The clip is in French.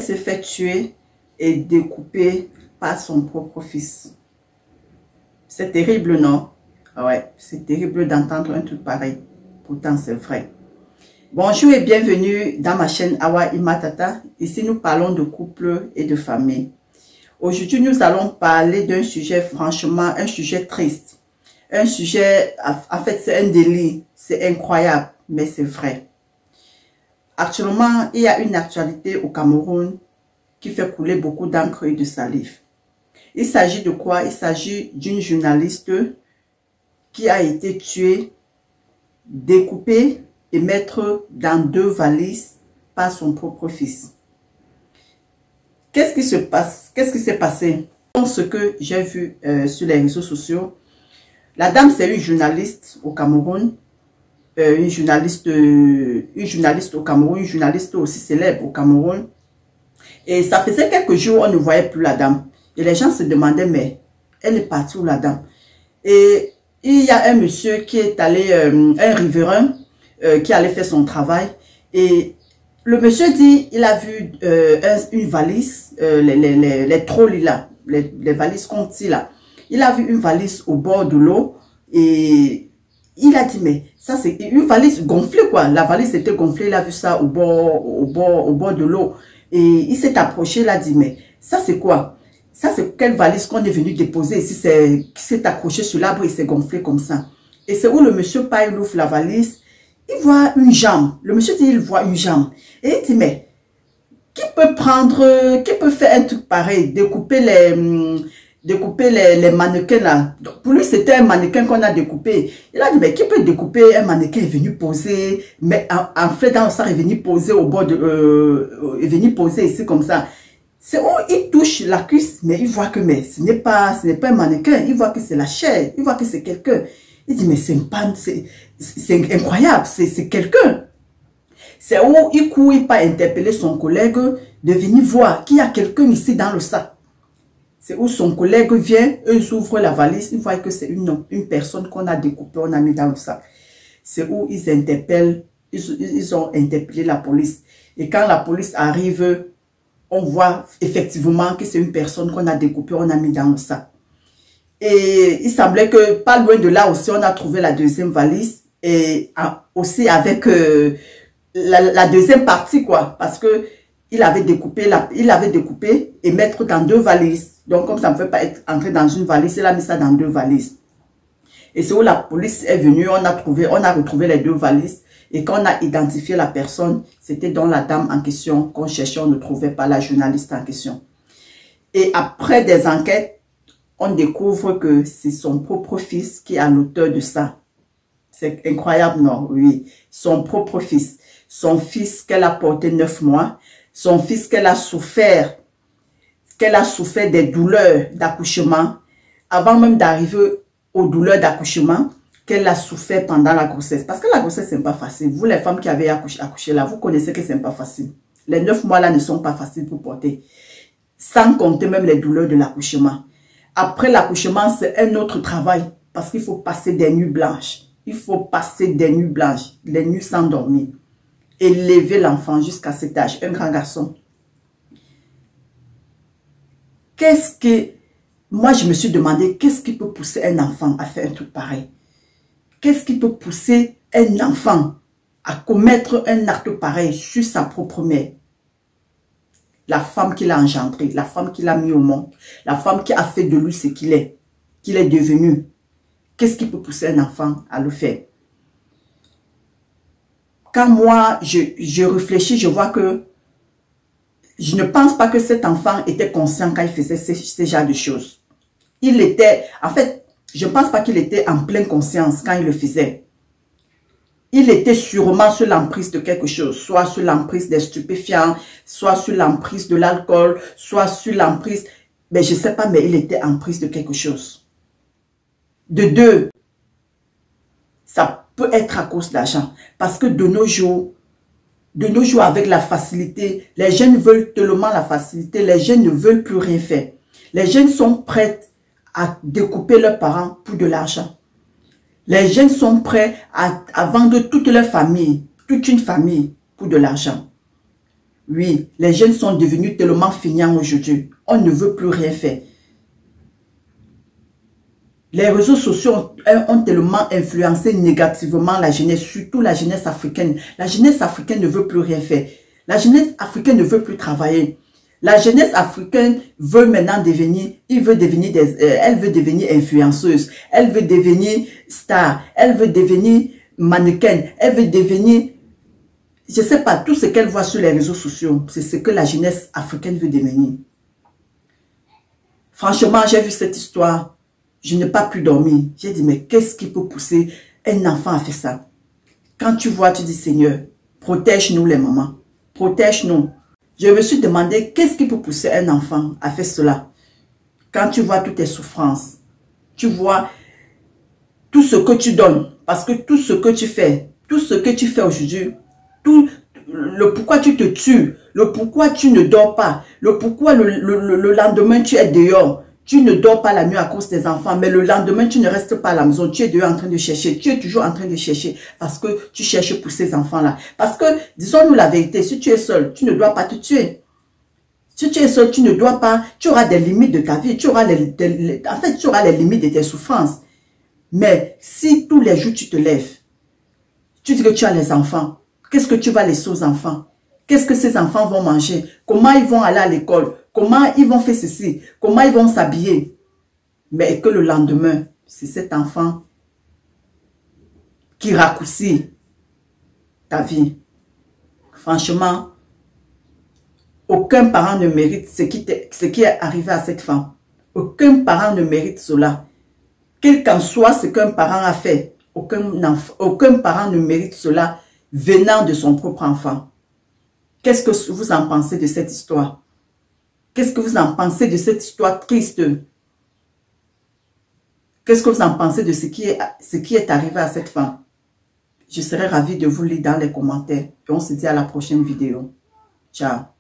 s'est fait tuer et découper par son propre fils. C'est terrible, non? Ouais, c'est terrible d'entendre un truc pareil. Pourtant, c'est vrai. Bonjour et bienvenue dans ma chaîne Awa Imatata. Ici, nous parlons de couple et de famille. Aujourd'hui, nous allons parler d'un sujet, franchement, un sujet triste. Un sujet, en fait, c'est un délit. C'est incroyable, mais c'est vrai. Actuellement, il y a une actualité au Cameroun qui fait couler beaucoup d'encre et de salive. Il s'agit de quoi? Il s'agit d'une journaliste qui a été tuée, découpée et mettre dans 2 valises par son propre fils. Qu'est-ce qui se passe? Qu'est-ce qui s'est passé? Ce que j'ai vu sur les réseaux sociaux, la dame c'est une journaliste au Cameroun, une journaliste au Cameroun, une journaliste aussi célèbre au Cameroun. Et ça faisait quelques jours, on ne voyait plus la dame. Et les gens se demandaient, mais elle est partie où la dame? Et il y a un monsieur qui est allé, un riverain, qui allait faire son travail. Et le monsieur dit, il a vu une valise, les trolls là, les valises qu'on tire là. Il a vu une valise au bord de l'eau et il a dit, mais ça c'est une valise gonflée quoi. La valise était gonflée, il a vu ça au bord de l'eau. Et il s'est approché, il a dit, mais ça c'est quoi? Ça c'est quelle valise qu'on est venu déposer ici, qui s'est accroché sur l'arbre et s'est gonflé comme ça. Et c'est où le monsieur il ouvre la valise, il voit une jambe. Le monsieur dit, il voit une jambe. Et il dit, mais qui peut faire un truc pareil, découper les mannequins là. Donc, pour lui, c'était un mannequin qu'on a découpé. Il a dit, mais qui peut découper un mannequin? Est venu poser, mais en fait, dans ça, est venu poser au bord de, est venu poser ici comme ça. C'est où il touche la cuisse, mais il voit que mais ce n'est pas un mannequin. Il voit que c'est la chair, il voit que c'est quelqu'un. Il dit, mais c'est incroyable, c'est quelqu'un. C'est où il court, il peut interpeller son collègue de venir voir qu'il y a quelqu'un ici dans le sac. C'est où son collègue vient, eux ouvrent la valise, ils voient que c'est une personne qu'on a découpée, on a mis dans le sac. C'est où ils interpellent, ils ont interpellé la police. Et quand la police arrive, on voit effectivement que c'est une personne qu'on a découpée, on a mis dans le sac. Et il semblait que pas loin de là aussi, on a trouvé la deuxième valise. Et aussi avec la deuxième partie, quoi. Parce que il avait découpé et mettre dans 2 valises. Donc, comme ça ne peut pas être entré dans une valise, il a mis ça dans 2 valises. Et c'est où la police est venue, on a retrouvé les 2 valises. Et quand on a identifié la personne, c'était donc la dame en question qu'on cherchait, on ne trouvait pas la journaliste en question. Et après des enquêtes, on découvre que c'est son propre fils qui est l'auteur de ça. C'est incroyable, non? Oui. Son propre fils. Son fils qu'elle a porté 9 mois. Son fils qu'elle a souffert des douleurs d'accouchement. Avant même d'arriver aux douleurs d'accouchement, qu'elle a souffert pendant la grossesse. Parce que la grossesse, c'est pas facile. Vous, les femmes qui avez accouché là, vous connaissez que c'est pas facile. Les 9 mois là ne sont pas faciles pour porter. Sans compter même les douleurs de l'accouchement. Après l'accouchement, c'est un autre travail. Parce qu'il faut passer des nuits blanches. Il faut passer des nuits blanches. Les nuits sans dormir. Élever l'enfant jusqu'à cet âge. Un grand garçon. Moi, je me suis demandé, qu'est-ce qui peut pousser un enfant à faire un truc pareil? Qu'est-ce qui peut pousser un enfant à commettre un acte pareil sur sa propre mère? La femme qui l'a engendré, la femme qui l'a mis au monde, la femme qui a fait de lui ce qu'il est devenu. Qu'est-ce qui peut pousser un enfant à le faire? Quand moi, je réfléchis, je vois que je ne pense pas que cet enfant était conscient quand il faisait ce genre de choses. En fait, je ne pense pas qu'il était en pleine conscience quand il le faisait. Il était sûrement sous l'emprise de quelque chose, soit sous l'emprise des stupéfiants, soit sous l'emprise de l'alcool, soit sous l'emprise, mais je ne sais pas, mais il était en prise de quelque chose. De 2, ça peut être à cause d'argent, parce que de nos jours avec la facilité, les jeunes veulent tellement la facilité, les jeunes ne veulent plus rien faire. Les jeunes sont prêts à découper leurs parents pour de l'argent. Les jeunes sont prêts à vendre toute leur famille, toute une famille pour de l'argent. Oui, les jeunes sont devenus tellement feignants aujourd'hui. On ne veut plus rien faire. Les réseaux sociaux ont tellement influencé négativement la jeunesse, surtout la jeunesse africaine. La jeunesse africaine ne veut plus rien faire. La jeunesse africaine ne veut plus travailler. La jeunesse africaine veut maintenant devenir, elle veut devenir influenceuse, elle veut devenir star, elle veut devenir mannequin, elle veut devenir, je ne sais pas, tout ce qu'elle voit sur les réseaux sociaux, c'est ce que la jeunesse africaine veut devenir. Franchement, j'ai vu cette histoire, je n'ai pas pu dormir. J'ai dit, mais qu'est-ce qui peut pousser un enfant à faire ça? Quand tu vois, tu dis, Seigneur, protège-nous les mamans, protège-nous. Je me suis demandé, qu'est-ce qui peut pousser un enfant à faire cela? Quand tu vois toutes tes souffrances, tu vois tout ce que tu donnes, parce que tout ce que tu fais aujourd'hui, tout le pourquoi tu te tues, le pourquoi tu ne dors pas, le pourquoi le lendemain tu es dehors, tu ne dors pas la nuit à cause des enfants, mais le lendemain tu ne restes pas à la maison, tu es dehors en train de chercher, tu es toujours en train de chercher, parce que tu cherches pour ces enfants-là. Parce que, disons-nous la vérité, si tu es seul, tu ne dois pas te tuer. Si tu es seul, tu ne dois pas, tu auras des limites de ta vie, tu auras en fait, tu auras les limites de tes souffrances. Mais si tous les jours tu te lèves, tu dis que tu as les enfants, qu'est-ce que tu vas laisser aux enfants? Qu'est-ce que ces enfants vont manger? Comment ils vont aller à l'école? Comment ils vont faire ceci? Comment ils vont s'habiller? Mais que le lendemain, c'est cet enfant qui raccourcit ta vie. Franchement, aucun parent ne mérite ce qui est arrivé à cette femme. Aucun parent ne mérite cela. Quel qu'en soit ce qu'un parent a fait, aucun parent ne mérite cela venant de son propre enfant. Qu'est-ce que vous en pensez de cette histoire? Qu'est-ce que vous en pensez de cette histoire triste? Qu'est-ce que vous en pensez de ce qui est arrivé à cette femme? Je serai ravie de vous lire dans les commentaires. Et on se dit à la prochaine vidéo. Ciao.